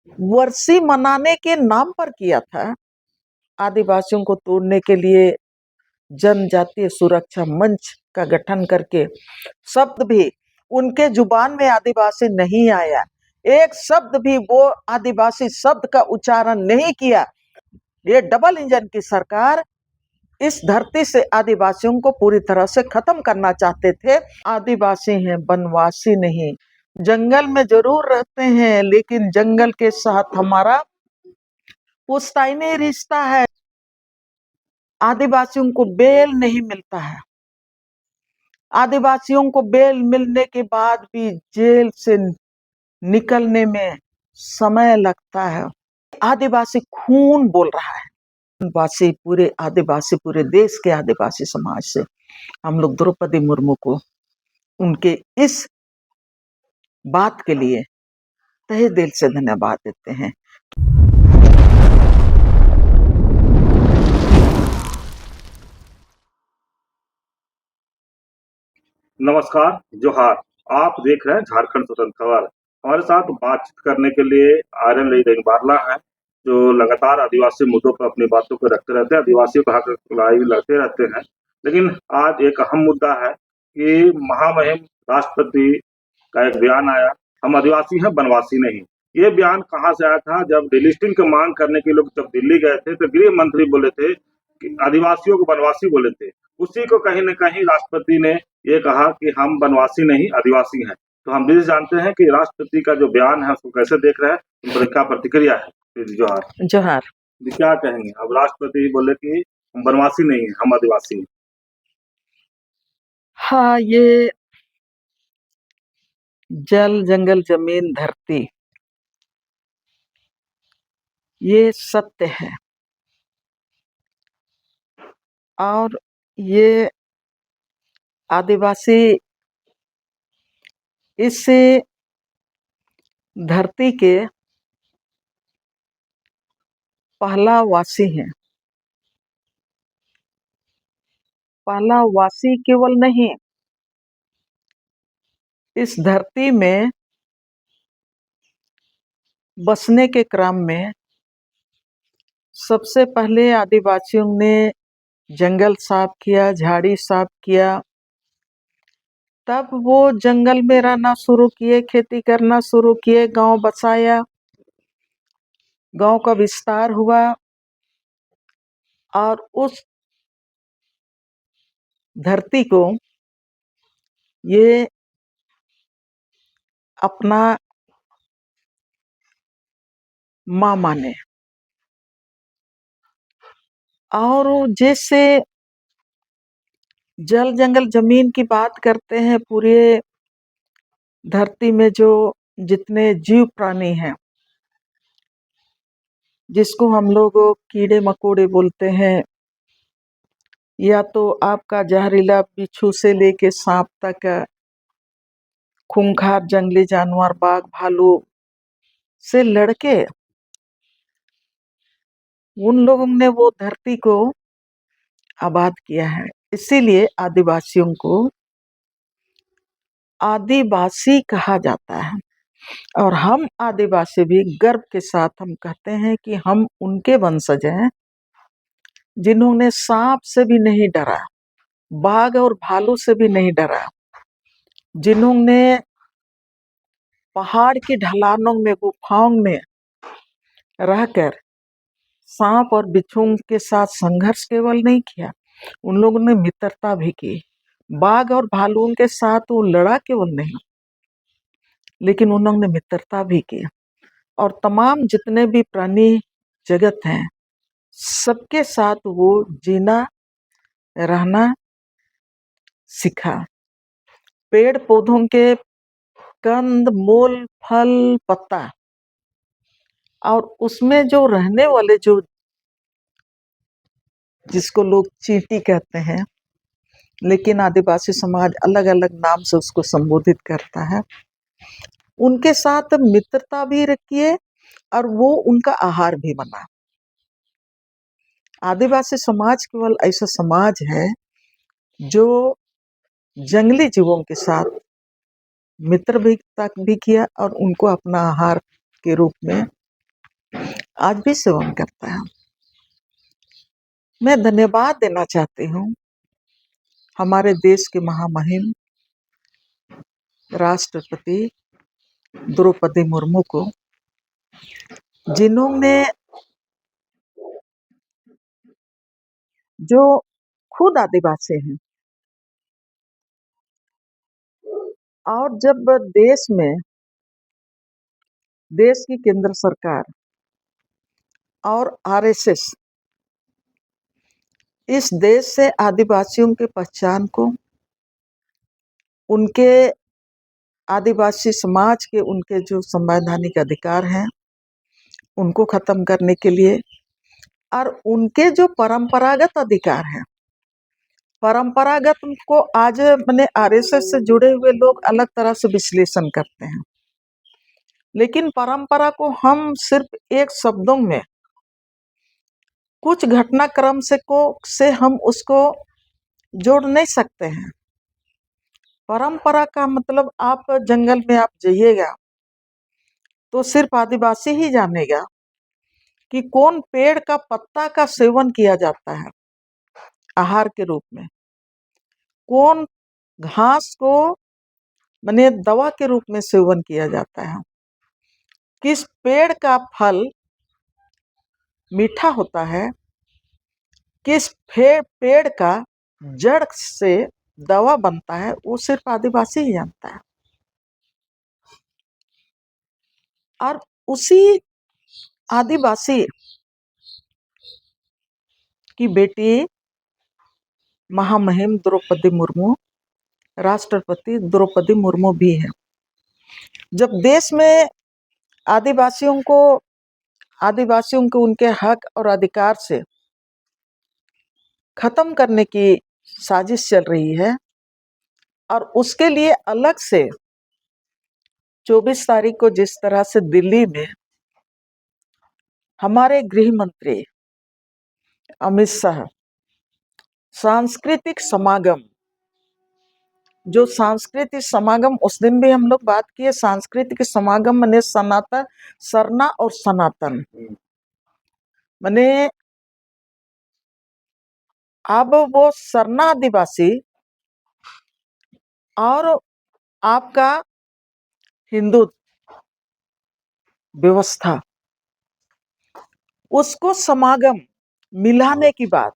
वर्सी मनाने के नाम पर किया था। आदिवासियों को तोड़ने के लिए जनजातीय सुरक्षा मंच का गठन करके शब्द भी उनके जुबान में आदिवासी नहीं आया, एक शब्द भी वो आदिवासी शब्द का उच्चारण नहीं किया। ये डबल इंजन की सरकार इस धरती से आदिवासियों को पूरी तरह से खत्म करना चाहते थे। आदिवासी हैं, वनवासी नहीं। जंगल में जरूर रहते हैं, लेकिन जंगल के साथ हमारा पुश्तैनी रिश्ता है। आदिवासियों को बेल नहीं मिलता है। आदिवासियों को बेल मिलने के बाद भी जेल से निकलने में समय लगता है। आदिवासी खून बोल रहा है। आदिवासी पूरे देश के आदिवासी समाज से हम लोग द्रौपदी मुर्मू को उनके इस बात के लिए तहे दिल से धन्यवाद देते हैं। नमस्कार, जोहार। आप देख रहे हैं झारखंड स्वतंत्र खबर। हमारे साथ बातचीत करने के लिए आर्यन बारला है, जो लगातार आदिवासी मुद्दों पर अपनी बातों को रखते रहते हैं, आदिवासियों का हक लड़ाई लड़ते रहते हैं। लेकिन आज एक अहम मुद्दा है कि महामहिम राष्ट्रपति का एक बयान आया, हम आदिवासी हैं, वनवासी नहीं। ये बयान कहाँ से आया था? जब डिलिस्टिंग की मांग करने के लोग जब दिल्ली गए थे तो गृह मंत्री बोले थे कि आदिवासियों को वनवासी बोले थे। उसी को कहीं न कहीं राष्ट्रपति ने ये कहा कि हम वनवासी नहीं आदिवासी हैं। तो हम भी जानते हैं कि राष्ट्रपति का जो बयान है उसको कैसे देख रहे हैं, उन पर क्या प्रतिक्रिया है? जोहार। जोहार। क्या कहेंगे? अब राष्ट्रपति बोले कि हम वनवासी नहीं है, हम आदिवासी हैं। हाँ, ये जल, जंगल, जमीन, धरती, ये सत्य है। और ये आदिवासी इस धरती के पहला वासी हैं। पहला वासी केवल नहीं, इस धरती में बसने के क्रम में सबसे पहले आदिवासियों ने जंगल साफ किया, झाड़ी साफ किया। तब वो जंगल में रहना शुरू किए, खेती करना शुरू किए, गांव बसाया, गांव का विस्तार हुआ। और उस धरती को ये अपना माँ माने। और जैसे जल, जंगल, जमीन की बात करते हैं, पूरे धरती में जो जितने जीव प्राणी हैं, जिसको हम लोग कीड़े मकोड़े बोलते हैं, या तो आपका जहरीला बिच्छू से लेके सांप तक, खूंखार जंगली जानवर, बाघ भालू से लड़के उन लोगों ने वो धरती को आबाद किया है। इसीलिए आदिवासियों को आदिवासी कहा जाता है। और हम आदिवासी भी गर्व के साथ हम कहते हैं कि हम उनके वंशज हैं जिन्होंने सांप से भी नहीं डरा, बाघ और भालू से भी नहीं डरा, जिन्होंने पहाड़ की ढलानों में, गुफाओं में रहकर सांप और बिच्छुओं के साथ संघर्ष केवल नहीं किया, उन लोगों ने मित्रता भी की। बाघ और भालुओं के साथ वो लड़ा केवल नहीं, लेकिन उन्होंने मित्रता भी की। और तमाम जितने भी प्राणी जगत हैं, सबके साथ वो जीना, रहना सीखा। पेड़ पौधों के कंद, मूल, फल, पत्ता, और उसमें जो रहने वाले, जो जिसको लोग चींटी कहते हैं, लेकिन आदिवासी समाज अलग अलग नाम से उसको संबोधित करता है, उनके साथ मित्रता भी रखिए और वो उनका आहार भी बना। आदिवासी समाज केवल ऐसा समाज है जो जंगली जीवों के साथ मित्रता भी किया और उनको अपना आहार के रूप में आज भी सेवन करता है। मैं धन्यवाद देना चाहती हूँ हमारे देश के महामहिम राष्ट्रपति द्रौपदी मुर्मू को, जिन्होंने जो खुद आदिवासी हैं और जब देश की केंद्र सरकार और आरएसएस इस देश से आदिवासियों के पहचान को, उनके आदिवासी समाज के उनके जो संवैधानिक अधिकार हैं उनको खत्म करने के लिए और उनके जो परंपरागत अधिकार हैं, परंपरागत को आज मैंने आरएसएस से जुड़े हुए लोग अलग तरह से विश्लेषण करते हैं, लेकिन परंपरा को हम सिर्फ एक शब्दों में कुछ घटनाक्रम से हम उसको जोड़ नहीं सकते हैं। परंपरा का मतलब आप जंगल में आप जाइएगा तो सिर्फ आदिवासी ही जानेगा कि कौन पेड़ का पत्ता का सेवन किया जाता है आहार के रूप में, कौन घास को माने दवा के रूप में सेवन किया जाता है, किस पेड़ का फल मीठा होता है, किस पेड़ का जड़ से दवा बनता है, वो सिर्फ आदिवासी ही जानता है। और उसी आदिवासी की बेटी महामहिम द्रौपदी मुर्मू, राष्ट्रपति द्रौपदी मुर्मू भी है। जब देश में आदिवासियों को उनके हक और अधिकार से खत्म करने की साजिश चल रही है और उसके लिए अलग से 24 तारीख को जिस तरह से दिल्ली में हमारे गृह मंत्री अमित शाह सांस्कृतिक समागम, जो सांस्कृतिक समागम उस दिन भी हम लोग बात किए, सांस्कृतिक समागम माने सनातन, सरना और सनातन माने अब वो सरना आदिवासी और आपका हिंदू व्यवस्था, उसको समागम मिलाने की बात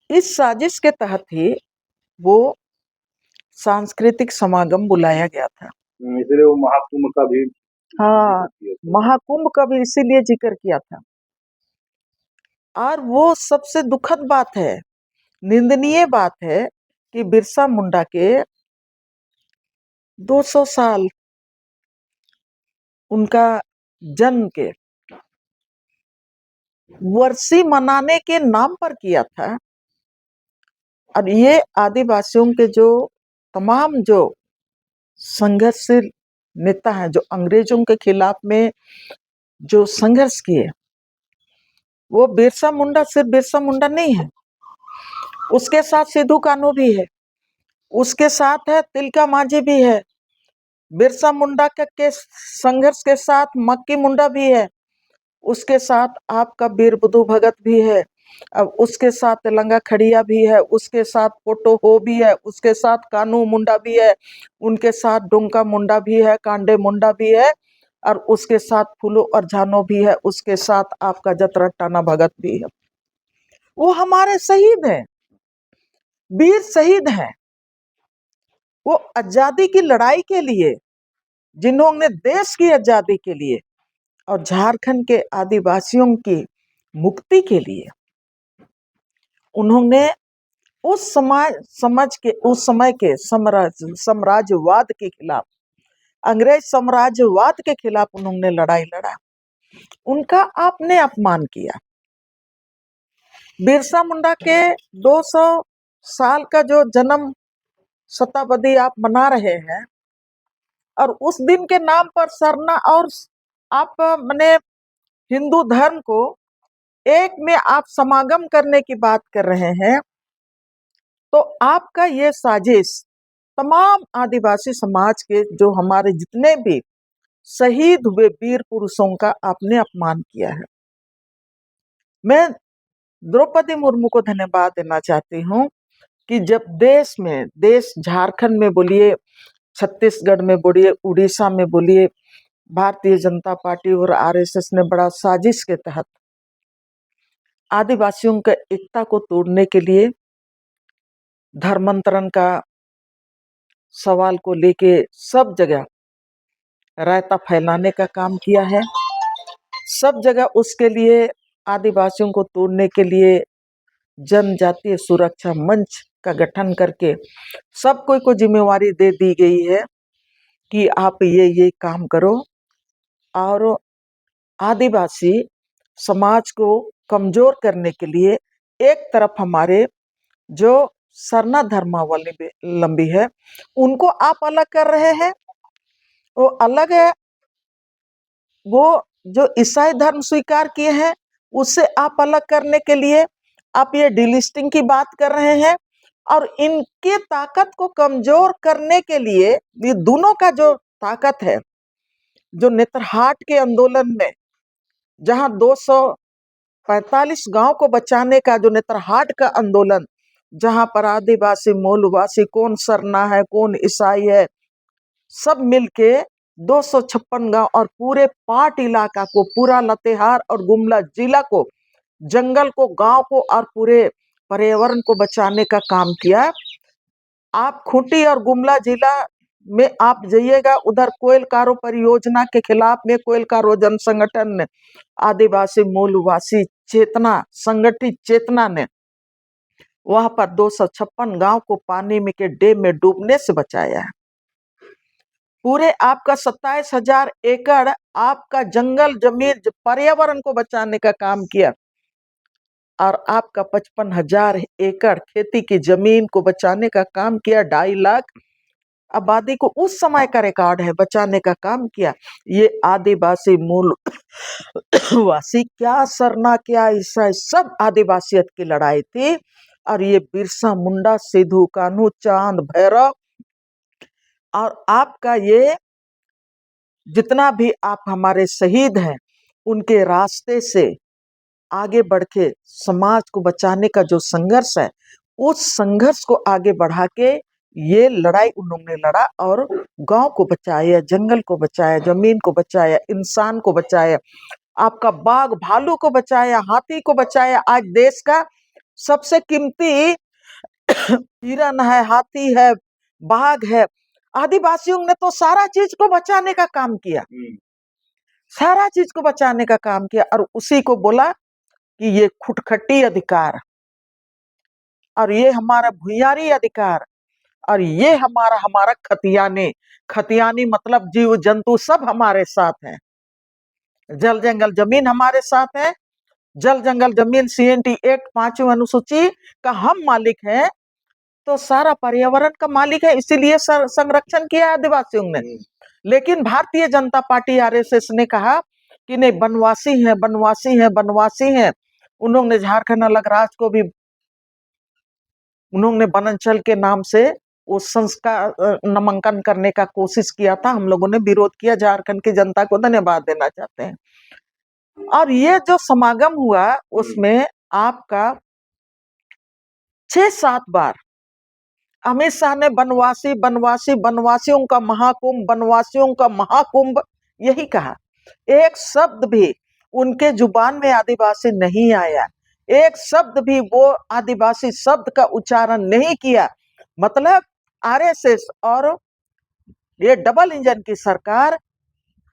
इस साजिश के तहत ही वो सांस्कृतिक समागम बुलाया गया था। इसलिए वो महाकुंभ का भी हाँ, महाकुंभ का भी इसीलिए जिक्र किया था। और वो सबसे दुखद बात है, निंदनीय बात है कि बिरसा मुंडा के 200 साल उनका जन्म के वर्षी मनाने के नाम पर किया था। और ये आदिवासियों के जो तमाम जो संघर्षशील नेता हैं, जो अंग्रेजों के खिलाफ में जो संघर्ष किए, वो बिरसा मुंडा सिर्फ बिरसा मुंडा नहीं है, उसके साथ सिद्धू कान्हू भी है, उसके साथ है तिलका मांझी भी है, बिरसा मुंडा के संघर्ष के साथ मक्की मुंडा भी है, उसके साथ आपका वीर बुद्धू भगत भी है, अब उसके साथ तेलंगा खड़िया भी है, उसके साथ पोटो हो भी है, उसके साथ कानू मुंडा भी है, उनके साथ डोंका मुंडा भी है, कांडे मुंडा भी है, और उसके साथ फूलो और झानो भी है, उसके साथ आपका जतरा टाना भगत भी है। वो हमारे शहीद हैं, वीर शहीद हैं। वो आजादी की लड़ाई के लिए, जिन्होंने देश की आजादी के लिए और झारखंड के आदिवासियों की मुक्ति के लिए, उन्होंने उस उस समय के साम्राज्यवाद के खिलाफ, अंग्रेज साम्राज्यवाद के खिलाफ उन्होंने लड़ाई लड़ा, उनका आपने अपमान किया। बिरसा मुंडा के 200 साल का जो जन्म शताब्दी आप मना रहे हैं, और उस दिन के नाम पर सरना और आप माने हिंदू धर्म को एक में आप समागम करने की बात कर रहे हैं, तो आपका ये साजिश तमाम आदिवासी समाज के जो हमारे जितने भी शहीद हुए वीर पुरुषों का आपने अपमान किया है। मैं द्रौपदी मुर्मू को धन्यवाद देना चाहती हूँ कि जब देश झारखंड में बोलिए, छत्तीसगढ़ में बोलिए, उड़ीसा में बोलिए, भारतीय जनता पार्टी और आरएसएस ने बड़ा साजिश के तहत आदिवासियों का एकता को तोड़ने के लिए धर्मांतरण का सवाल को लेके सब जगह रायता फैलाने का काम किया है। सब जगह उसके लिए आदिवासियों को तोड़ने के लिए जनजातीय सुरक्षा मंच का गठन करके सब कोई को जिम्मेवारी दे दी गई है कि आप ये काम करो। और आदिवासी समाज को कमजोर करने के लिए एक तरफ हमारे जो सरना धर्मावलंबी है उनको आप अलग कर रहे हैं। वो अलग है, वो जो ईसाई धर्म स्वीकार किए हैं उससे आप अलग करने के लिए आप ये डिलिस्टिंग की बात कर रहे हैं। और इनके ताकत को कमजोर करने के लिए ये दोनों का जो ताकत है, जो नेतरहाट के आंदोलन में जहां 245 गांव को बचाने का जो नेतरहाट का आंदोलन, जहां पर आदिवासी मूलवासी कौन सरना है कौन ईसाई है सब मिलके 256 गांव और पूरे पाट इलाका को, पूरा लातेहार और गुमला जिला को, जंगल को, गांव को और पूरे पर्यावरण को बचाने का काम किया। आप खूंटी और गुमला जिला में आप जाइएगा, उधर कोयलकारो परियोजना के खिलाफ में कोयलकारो जन संगठन ने, आदिवासी मूलवासी चेतना, संगठित चेतना ने वहां पर 256 गांव को पानी में के डैम में डूबने से बचाया है। पूरे आपका 27,000 एकड़ आपका जंगल जमीन पर्यावरण को बचाने का काम किया। और आपका 55,000 एकड़ खेती की जमीन को बचाने का काम किया। 2.5 लाख आबादी को उस समय का रिकॉर्ड है बचाने का काम किया। ये आदिवासी मूल वासी क्या सरना क्या ईसाई सब आदिवासियत की लड़ाई थी। और ये बिरसा मुंडा, सिद्धू कान्हू, चांद भैरव और आपका ये जितना भी आप हमारे शहीद हैं उनके रास्ते से आगे बढ़ के समाज को बचाने का जो संघर्ष है उस संघर्ष को आगे बढ़ा के ये लड़ाई उन्होंने लड़ा और गांव को बचाया, जंगल को बचाया, जमीन को बचाया, इंसान को बचाया, आपका बाघ भालू को बचाया, हाथी को बचाया। आज देश का सबसे कीमती हिरन है, हाथी है, बाघ है। आदिवासियों ने तो सारा चीज को बचाने का काम किया, सारा चीज को बचाने का काम किया। और उसी को बोला कि ये खुटखटी अधिकार और ये हमारा भुइयारी अधिकार और ये हमारा खतियानी मतलब जीव जंतु सब हमारे साथ हैं। जल जंगल जमीन हमारे साथ है। जल जंगल जमीन CNT एक्ट 5वीं अनुसूची का हम मालिक हैं, तो सारा पर्यावरण का मालिक है, इसीलिए संरक्षण किया आदिवासियों ने। लेकिन भारतीय जनता पार्टी आरएसएस ने कहा कि नहीं, बनवासी हैं, बनवासी हैं, बनवासी हैं। उन्होंने झारखंड अलग राज्य को भी उन्होंने वनांचल के नाम से उस संस्कार नामांकन करने का कोशिश किया था। हम लोगों ने विरोध किया। झारखंड की जनता को धन्यवाद देना चाहते हैं। और ये जो समागम हुआ उसमें आपका 6-7 बार अमित शाह ने बनवासी बनवासी, बनवासियों का महाकुंभ, बनवासियों का महाकुंभ यही कहा। एक शब्द भी उनके जुबान में आदिवासी नहीं आया, एक शब्द भी वो आदिवासी शब्द का उच्चारण नहीं किया। मतलब आरएसएस और ये डबल इंजन की सरकार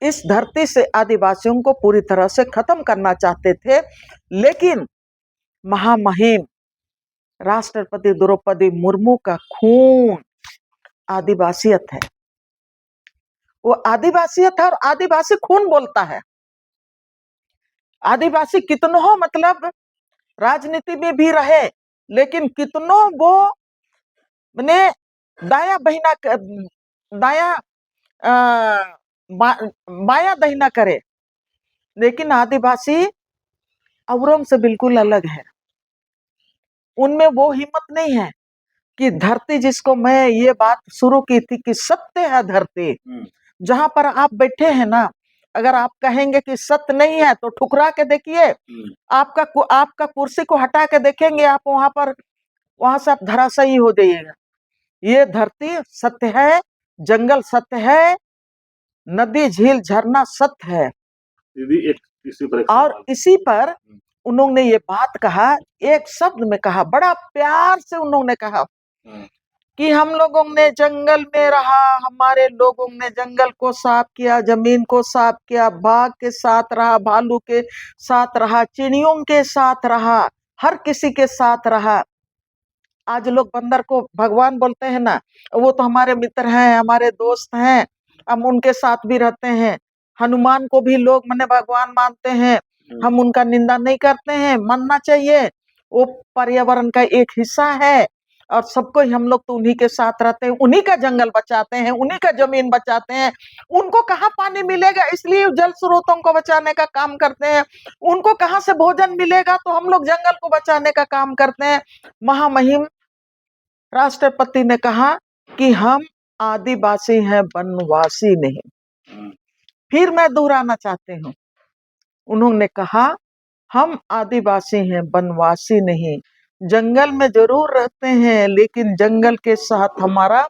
इस धरती से आदिवासियों को पूरी तरह से खत्म करना चाहते थे। लेकिन महामहिम राष्ट्रपति द्रौपदी मुर्मू का खून आदिवासियत है, वो आदिवासियत है और आदिवासी खून बोलता है। आदिवासी कितनों मतलब राजनीति में भी रहे, लेकिन कितनों वो ने दाया बहिना दाया बाया दहिना करे, लेकिन आदिवासी औरों से बिल्कुल अलग है। उनमें वो हिम्मत नहीं है कि धरती, जिसको मैं ये बात शुरू की थी कि सत्य है धरती, जहां पर आप बैठे हैं ना, अगर आप कहेंगे कि सत्य नहीं है तो ठुकरा के देखिए, आपका कुर्सी को हटा के देखेंगे आप वहां से आप धराशायी हो जाइएगा। ये धरती सत्य है, जंगल सत्य है, नदी झील झरना सत्य है। दीदी एक इसी पर एक और सवाल। इसी पर उन्होंने ये बात कहा, एक शब्द में कहा, बड़ा प्यार से उन्होंने कहा कि हम लोगों ने जंगल में रहा, हमारे लोगों ने जंगल को साफ किया, जमीन को साफ किया, बाघ के साथ रहा, भालू के साथ रहा, चिड़ियों के साथ रहा, हर किसी के साथ रहा। आज लोग बंदर को भगवान बोलते हैं ना, वो तो हमारे मित्र हैं, हमारे दोस्त हैं, हम उनके साथ भी रहते हैं। हनुमान को भी लोग मने भगवान मानते हैं, हम उनका निंदा नहीं करते हैं, मानना चाहिए, वो पर्यावरण का एक हिस्सा है। और सबको हम लोग तो उन्हीं के साथ रहते हैं, उन्हीं का जंगल बचाते हैं, उन्हीं का जमीन बचाते हैं। उनको कहाँ पानी मिलेगा, इसलिए जल स्रोतों को बचाने का काम करते हैं। उनको कहाँ से भोजन मिलेगा, तो हम लोग जंगल को बचाने का काम करते हैं। महामहिम राष्ट्रपति ने कहा कि हम आदिवासी हैं, वनवासी नहीं। फिर मैं दोहराना चाहती हूँ, उन्होंने कहा हम आदिवासी हैं, वनवासी नहीं। जंगल में जरूर रहते हैं, लेकिन जंगल के साथ हमारा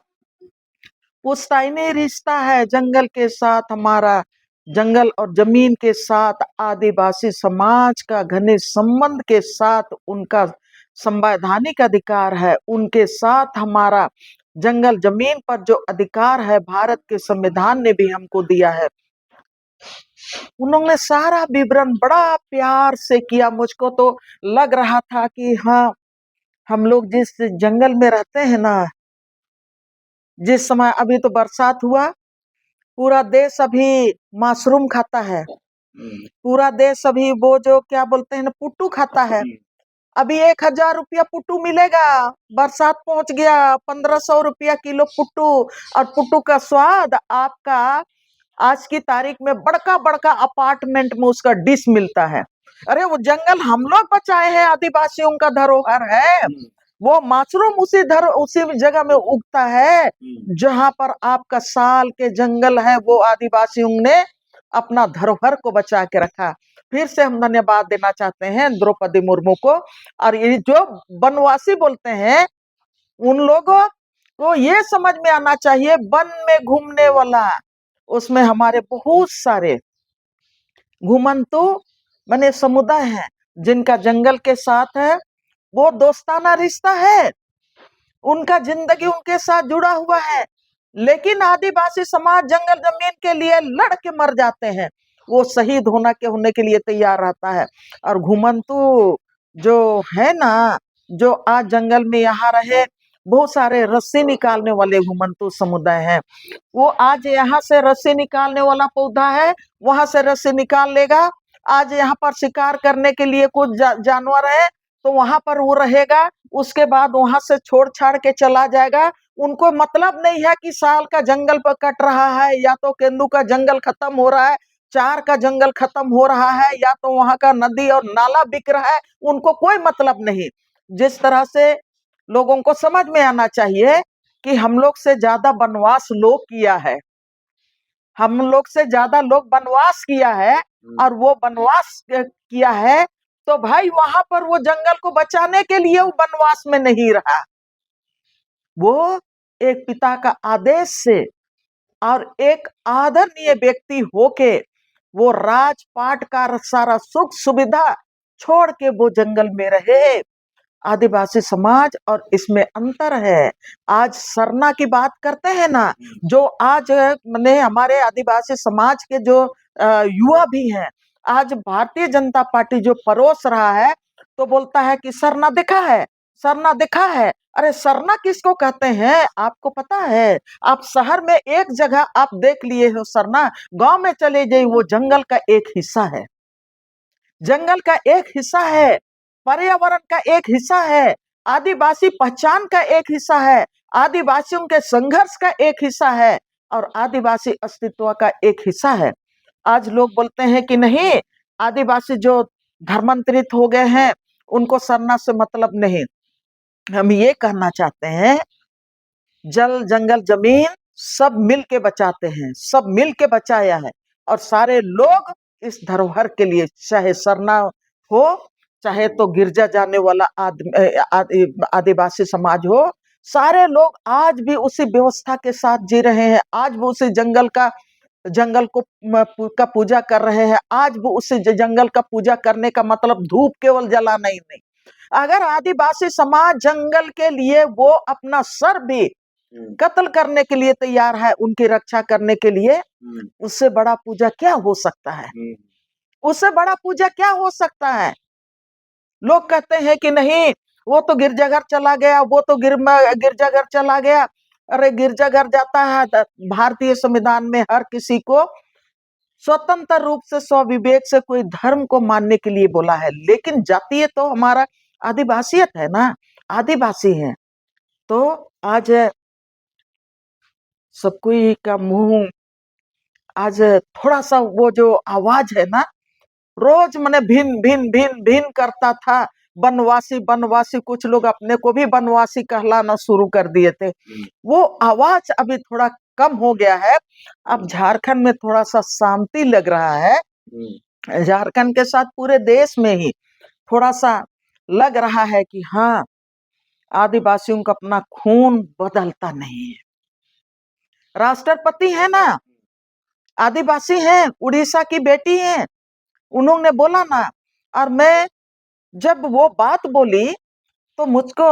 पुश्तैनी रिश्ता है, जंगल के साथ हमारा, जंगल और जमीन के साथ आदिवासी समाज का घनिष्ठ संबंध के साथ उनका संवैधानिक अधिकार है, उनके साथ हमारा जंगल जमीन पर जो अधिकार है भारत के संविधान ने भी हमको दिया है। उन्होंने सारा विवरण बड़ा प्यार से किया। मुझको तो लग रहा था कि हाँ, हम लोग जिस जंगल में रहते हैं ना, जिस समय अभी तो बरसात हुआ, पूरा देश अभी मशरूम खाता है, पूरा देश अभी वो जो क्या बोलते हैं ना, पुट्टू खाता है। अभी 1000 रुपया पुट्टू मिलेगा, बरसात पहुंच गया, 1500 रुपया किलो पुट्टू। और पुट्टू का स्वाद आपका आज की तारीख में बड़का बड़का अपार्टमेंट में उसका डिश मिलता है। अरे वो जंगल हम लोग बचाए हैं, आदिवासियों का धरोहर है। वो मशरूम उसी जगह में उगता है जहां पर आपका साल के जंगल है, वो आदिवासियों ने अपना धरोहर को बचा के रखा। फिर से हम धन्यवाद देना चाहते हैं द्रौपदी मुर्मू को। और ये जो वनवासी बोलते हैं, उन लोगों को ये समझ में आना चाहिए, वन में घूमने वाला, उसमें हमारे बहुत सारे घुमंतु माने समुदाय हैं, जिनका जंगल के साथ है वो दोस्ताना रिश्ता है, उनका जिंदगी उनके साथ जुड़ा हुआ है। लेकिन आदिवासी समाज जंगल जमीन के लिए लड़ के मर जाते हैं, वो शहीद होने के लिए तैयार रहता है। और घुमंतु जो है ना, जो आज जंगल में यहाँ रहे, बहुत सारे रस्सी निकालने वाले घुमंतु समुदाय हैं। वो आज यहाँ से रस्सी निकालने वाला पौधा है, वहां से रस्सी निकाल लेगा। आज यहाँ पर शिकार करने के लिए कुछ जानवर है, तो वहां पर वो रहेगा, उसके बाद वहां से छोड़ छाड़ के चला जाएगा। उनको मतलब नहीं है कि साल का जंगल पर कट रहा है, या तो केंदू का जंगल खत्म हो रहा है, चार का जंगल खत्म हो रहा है, या तो वहां का नदी और नाला बिक रहा है, उनको कोई मतलब नहीं। जिस तरह से लोगों को समझ में आना चाहिए कि हम लोग से ज्यादा वनवास लोग किया है, हम लोग से ज्यादा लोग वनवास किया है, और वो वनवास किया है तो भाई वहां पर वो जंगल को बचाने के लिए वो वनवास में नहीं रहा, वो एक पिता का आदेश से और एक आदरणीय व्यक्ति होके वो राजपाट का सारा सुख सुविधा छोड़ के वो जंगल में रहे। आदिवासी समाज और इसमें अंतर है। आज सरना की बात करते हैं ना, जो आज मैंने हमारे आदिवासी समाज के जो युवा भी हैं, आज भारतीय जनता पार्टी जो परोस रहा है, तो बोलता है कि सरना देखा है, सरना देखा है। अरे सरना किसको कहते हैं आपको पता है? आप शहर में एक जगह आप देख लिए हो सरना, गांव में चले जाइए, वो जंगल का एक हिस्सा है, जंगल का एक हिस्सा है, पर्यावरण का एक हिस्सा है, आदिवासी पहचान का एक हिस्सा है, आदिवासियों के संघर्ष का एक हिस्सा है, और आदिवासी अस्तित्व का एक हिस्सा है। आज लोग बोलते हैं कि नहीं, आदिवासी जो धर्मांतरित हो गए हैं उनको सरना से मतलब नहीं। हम ये कहना चाहते हैं, जल जंगल जमीन सब मिल के बचाते हैं, सब मिल के बचाया है। और सारे लोग इस धरोहर के लिए, चाहे सरना हो, चाहे तो गिरजा जाने वाला आदिवासी समाज हो, सारे लोग आज भी उसी व्यवस्था के साथ जी रहे हैं। आज भी उसी जंगल को का पूजा कर रहे हैं। आज भी उसी जंगल का पूजा करने का मतलब धूप केवल जलाना ही नहीं। अगर आदिवासी समाज जंगल के लिए वो अपना सर भी कत्ल करने के लिए तैयार है, उनकी रक्षा करने के लिए, उससे बड़ा पूजा क्या हो सकता है? उससे बड़ा पूजा क्या हो सकता है? लोग कहते हैं कि नहीं, वो तो गिरजाघर चला गया, वो तो गिरजाघर चला गया। अरे गिरजाघर जाता है, भारतीय संविधान में हर किसी को स्वतंत्र रूप से स्वविवेक से कोई धर्म को मानने के लिए बोला है, लेकिन जातीय तो हमारा आदिवासियत है ना, आदिवासी है। तो आज सब कोई का मुंह आज थोड़ा सा वो जो आवाज है ना, रोज मैंने भिन भिन भिन भिन करता था। बनवासी बनवासी, कुछ लोग अपने को भी बनवासी कहलाना शुरू कर दिए थे। वो आवाज अभी थोड़ा कम हो गया है। अब झारखंड में थोड़ा सा शांति लग रहा है। झारखंड के साथ पूरे देश में ही थोड़ा सा लग रहा है कि हाँ, आदिवासियों का अपना खून बदलता नहीं है। राष्ट्रपति है ना, आदिवासी हैं, उड़ीसा की बेटी हैं, उन्होंने बोला ना। और मैं जब वो बात बोली तो मुझको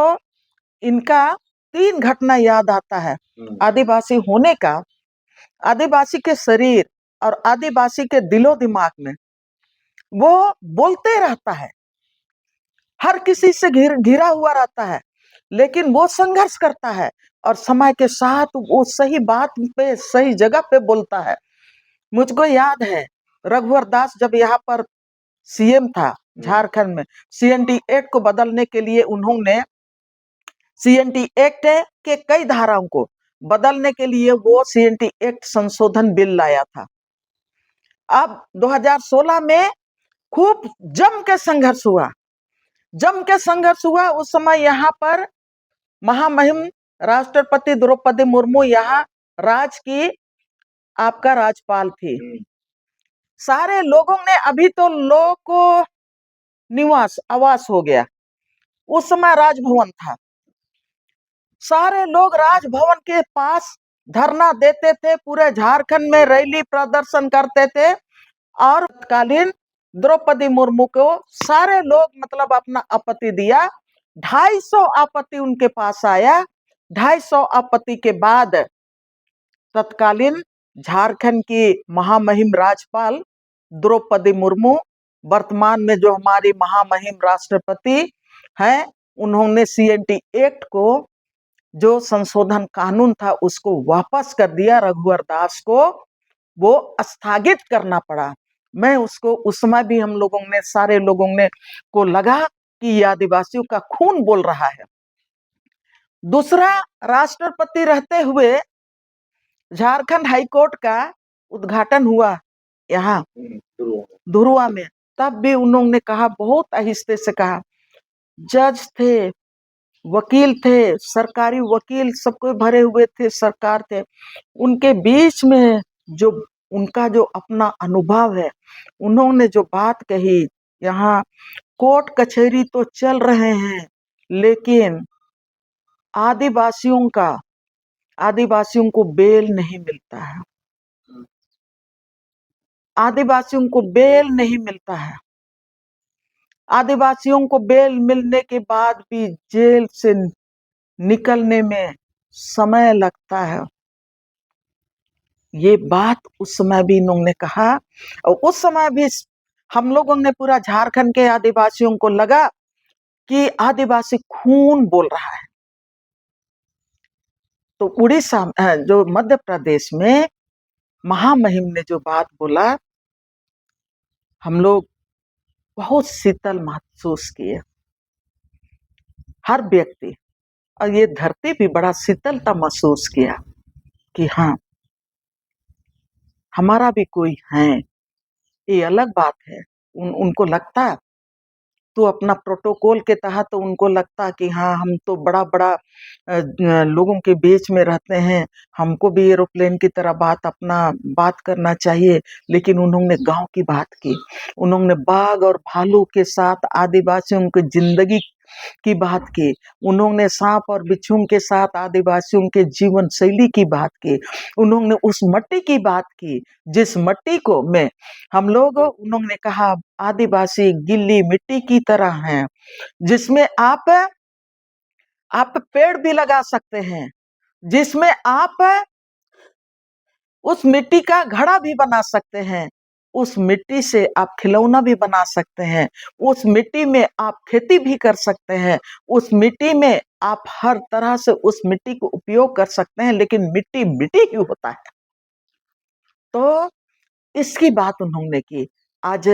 इनका 3 घटना याद आता है। आदिवासी होने का, आदिवासी के शरीर और आदिवासी के दिलो दिमाग में वो बोलते रहता है, हर किसी से घिरा हुआ रहता है, लेकिन वो संघर्ष करता है और समय के साथ वो सही बात पे, सही जगह पे बोलता है। मुझको याद है रघुवर दास जब यहाँ पर सीएम था झारखंड में, सीएनटी एक्ट को बदलने के लिए उन्होंने सीएनटी एक्ट के कई धाराओं को बदलने के लिए वो सीएनटी एक्ट संशोधन बिल लाया था। अब 2016 में खूब जम के संघर्ष हुआ, जम के संघर्ष हुआ। उस समय यहाँ पर महामहिम राष्ट्रपति द्रौपदी मुर्मू यहाँ आपका राज्यपाल थी। सारे लोगों ने, अभी तो लोग को निवास आवास हो गया, उस समय राजभवन था। सारे लोग राजभवन के पास धरना देते थे, पूरे झारखंड में रैली प्रदर्शन करते थे। और तत्कालीन द्रौपदी मुर्मू को सारे लोग मतलब अपना आपत्ति दिया। 250 आपत्ति उनके पास आया। 250 आपत्ति के बाद तत्कालीन झारखंड की महामहिम राज्यपाल द्रौपदी मुर्मू, वर्तमान में जो हमारी महामहिम राष्ट्रपति हैं, उन्होंने सीएनटी एक्ट को, जो संशोधन कानून था, उसको वापस कर दिया। रघुवर दास को वो स्थगित करना पड़ा। मैं उसको, उस समय भी हम लोगों ने, सारे लोगों ने को लगा कि ये आदिवासियों का खून बोल रहा है। दूसरा, राष्ट्रपति रहते हुए झारखंड हाईकोर्ट का उद्घाटन हुआ यहाँ धुरुआ में, तब भी उन्होंने कहा, बहुत आहिस्ते से कहा। जज थे, वकील थे, सरकारी वकील सब कोई भरे हुए थे, सरकार थे, उनके बीच में जो उनका जो अपना अनुभव है, उन्होंने जो बात कही, यहाँ कोर्ट कचहरी तो चल रहे हैं, लेकिन आदिवासियों को बेल नहीं मिलता है, आदिवासियों को बेल नहीं मिलता है। आदिवासियों को बेल मिलने के बाद भी जेल से निकलने में समय लगता है। ये बात उस समय भी इन्होंने कहा, और उस समय भी हम लोगों ने, पूरा झारखंड के आदिवासियों को लगा कि आदिवासी खून बोल रहा है। तो उड़ीसा, जो मध्य प्रदेश में महामहिम ने जो बात बोला, हम लोग बहुत शीतल महसूस किए, हर व्यक्ति, और ये धरती भी बड़ा शीतलता महसूस किया कि हाँ, हमारा भी कोई है। ये अलग बात है। उनको लगता तो अपना प्रोटोकॉल के तहत उनको लगता कि हाँ, हम तो बड़ा-बड़ा लोगों के बीच में रहते हैं, हमको भी एरोप्लेन की तरह बात करना चाहिए। लेकिन उन्होंने गाँव की बात की, उन्होंने बाघ और भालू के साथ आदिवासियों की ज़िंदगी की बात की, उन्होंने साँप और बिच्छू के साथ आदिवासियों के जीवन शैली की बात की, उन्होंने उस मिट्टी की बात की, जिस मिट्टी को में हम लोग उन्होंने कहा आदिवासी गीली मिट्टी की तरह हैं, जिसमें आप पेड़ भी लगा सकते हैं, जिसमें आप उस मिट्टी का घड़ा भी बना सकते हैं, उस मिट्टी से आप खिलौना भी बना सकते हैं, उस मिट्टी में आप खेती भी कर सकते हैं, उस मिट्टी में आप हर तरह से उस मिट्टी को उपयोग कर सकते हैं, लेकिन मिट्टी मिट्टी ही होता है। तो इसकी बात उन्होंने की। आज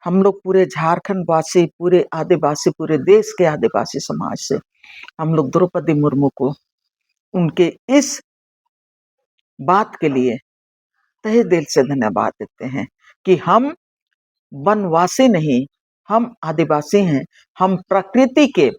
हम लोग पूरे झारखंड वासी, पूरे आदिवासी, पूरे देश के आदिवासी समाज से हम लोग द्रौपदी मुर्मू को उनके इस बात के लिए तहे दिल से धन्यवाद देते हैं कि हम वनवासी नहीं, हम आदिवासी हैं, हम प्रकृति के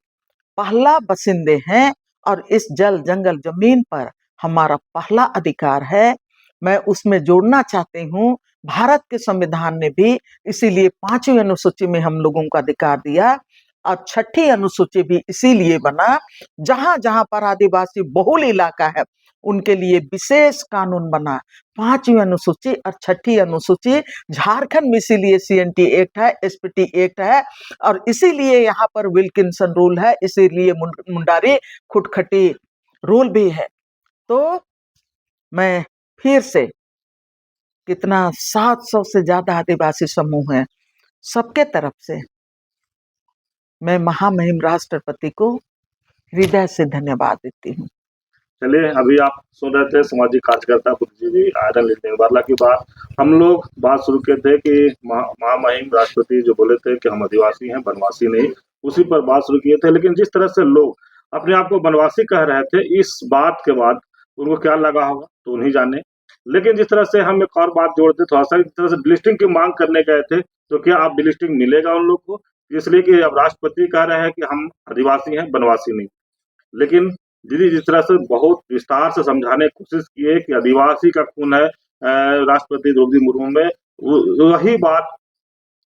पहला बसिंदे हैं और इस जल जंगल जमीन पर हमारा पहला अधिकार है। मैं उसमें जोड़ना चाहती हूँ, भारत के संविधान ने भी इसीलिए 5वीं अनुसूची में हम लोगों को अधिकार दिया और 6ठी अनुसूची भी इसीलिए बना, जहाँ-जहाँ पर आदिवासी बहुल इलाका है, उनके लिए विशेष कानून बना। 5वीं अनुसूची और 6ठी अनुसूची झारखंड में इसीलिए सीएनटी एक्ट है, एसपीटी एक्ट है और इसीलिए यहाँ पर विल्किंसन रूल है, इसीलिए मुंडारी खुटखटी रूल भी है। तो मैं फिर से कितना 700 से ज्यादा आदिवासी समूह हैं, सबके तरफ से मैं महामहिम राष्ट्रपति को हृदय से धन्यवाद देती हूँ। चलिए, अभी आप सुन रहे थे सामाजिक कार्यकर्ता बुद्धिजीवी आयरन लेडीज बारला की बात। हम लोग बात शुरू किए थे कि महामहिम राष्ट्रपति जो बोले थे कि हम आदिवासी हैं, वनवासी नहीं, उसी पर बात शुरू किए थे। लेकिन जिस तरह से लोग अपने आप को वनवासी कह रहे थे, इस बात के बाद उनको क्या लगा होगा तो उन्हीं जाने। लेकिन जिस तरह से हम एक और बात जोड़ते थोड़ा-सा, जिस तरह से डिलिस्टिंग की मांग करने गए थे, तो क्या अब डिलिस्टिंग मिलेगा उन लोग को? इसलिए कि अब राष्ट्रपति कह रहे हैं कि हम आदिवासी हैं, वनवासी नहीं। लेकिन दीदी जिस तरह से बहुत विस्तार से समझाने की कोशिश किए कि आदिवासी का खून है राष्ट्रपति द्रौपदी मुर्मू में, वही बात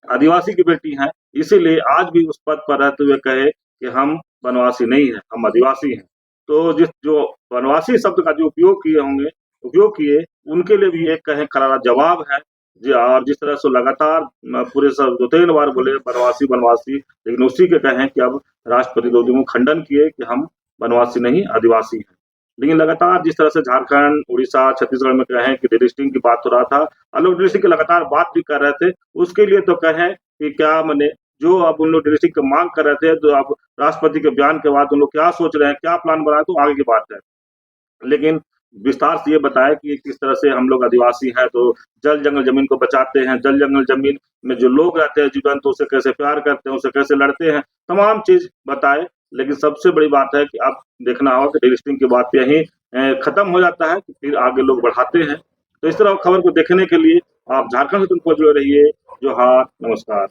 आदिवासी की बेटी हैं, इसीलिए आज भी उस पद पर रहते हुए कहे कि हम वनवासी नहीं हैं, हम आदिवासी हैं। तो जो वनवासी शब्द का जो उपयोग किए, उनके लिए भी एक कहें करारा जवाब है। जी, और जिस तरह से लगातार पूरे 2-3 बार बोले वनवासी, वनवासी, लेकिन उसी के कहें कि अब राष्ट्रपति द्रौपदी मुर्मू खंडन किए कि हम वनवासी नहीं, आदिवासी हैं। लेकिन लगातार जिस तरह से झारखंड, उड़ीसा, छत्तीसगढ़ में कहें कि डिलिस्टिंग की बात हो रहा था, लोग डिलिस्टिंग की लगातार बात भी कर रहे थे। उसके लिए तो कहें कि क्या मने जो अब उन लोग डिलिस्टिंग की मांग कर रहे थे, तो अब राष्ट्रपति के बयान के बाद उन लोग क्या सोच रहे हैं, क्या प्लान बनाए, तो आगे की बात है। लेकिन विस्तार से ये बताया कि किस तरह से हम लोग आदिवासी हैं, तो जल जंगल जमीन को बचाते हैं, जल जंगल जमीन में जो लोग रहते हैं, जीव-जंतु उससे कैसे प्यार करते हैं, उससे कैसे लड़ते हैं, तमाम चीज़ बताए। लेकिन सबसे बड़ी बात है कि अब देखना होगा कि डिलिस्टिंग की बात यहीं खत्म हो जाता है, फिर आगे लोग बढ़ाते हैं। तो इस तरह खबर को देखने के लिए आप झारखंड से तुमको जुड़े रहिए। जोहार, नमस्कार।